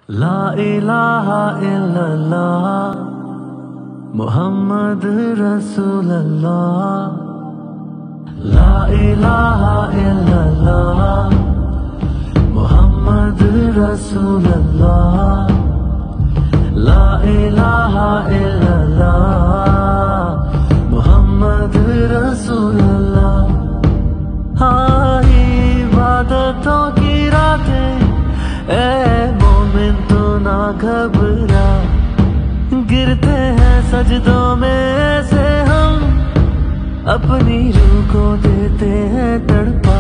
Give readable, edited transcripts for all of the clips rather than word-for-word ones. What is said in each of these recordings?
ला इलाहा इल्लल्लाह मुहम्मद रसूलल्लाह। ला इलाहा इल्लल्लाह मुहम्मद रसूलल्लाह। ला इलाहा इल्लल्लाह मुहम्मद रसूलल्लाह। हाँ इबादतों की रातें ए मोमिन तो ना घबरा, गिरते हैं सजदों में ऐसे हम, अपनी रूह को देते हैं तड़पा।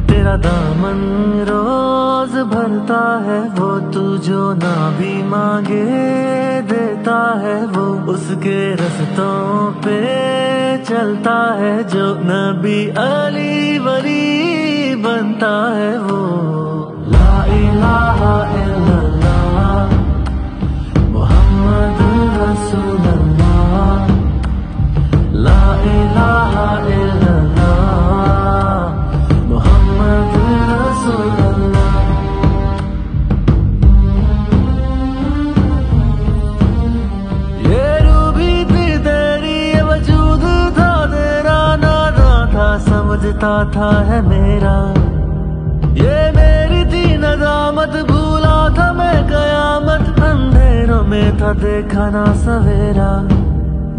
तेरा दामन रोज भरता है वो, तू जो ना भी मांगे देता है वो। उसके रस्तों पे चलता है जो, नबी अली वली बनता है वो। ला इलाहा इल्लल्लाह मुहम्मद रसूलल्लाह। ला इलाहा इल्लल्लाह मुहम्मद रसूलल्लाह। ये रूह भी थी तेरी, ये वजूद था तेरा, नादा था समझता था है मेरा। ये मेरी थी नदामत, भूला था मैं कयामत, अंधेरों में था देखा ना सवेरा।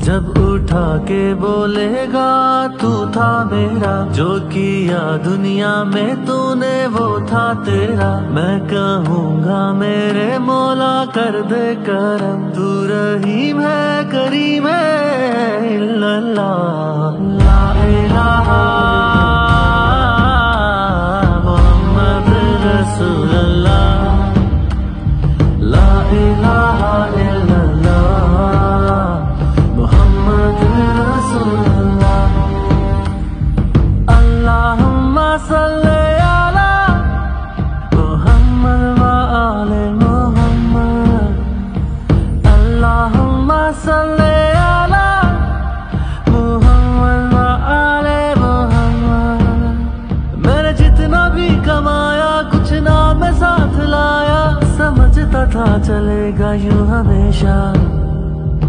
जब उठा के बोलेगा तू था मेरा, जो किया दुनिया में तूने वो था तेरा। मैं कहूँगा मेरे मौला कर दे करम, तू रहीम है करीम है इल्लल्लाह। ला इलाहा मुहम्मद रसूलल्लाह। ला इलाहा इल्लल्लाह मुहम्मद रसूलल्लाह। अल्लाहुम्मा सल्ले अला मुहम्मद व आले मुहम्मद। अल्लाहुम्मा सल्ले अला मुहम्मद व आले मुहम्मद। मैंने जितना भी कमाया कुछ ना मैं साथ लाया, समझता था चलेगा यूं हमेशा।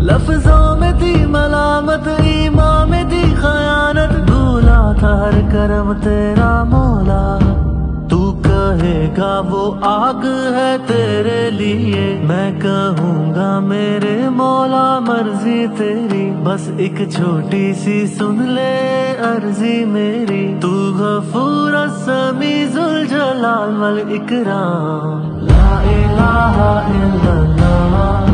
लफ्जों में थी मलामत, ईमान में थी खयानत, भूला था हर करम तेरा मौला। तू कहेगा वो आग है तेरे लिए, मैं कहूँगा मेरे मौला मर्जी तेरी। बस एक छोटी सी सुन ले अर्जी मेरी, तू गफूर समी जुल जलाल वल इकराम। ला इलाहा इल्लल्लाह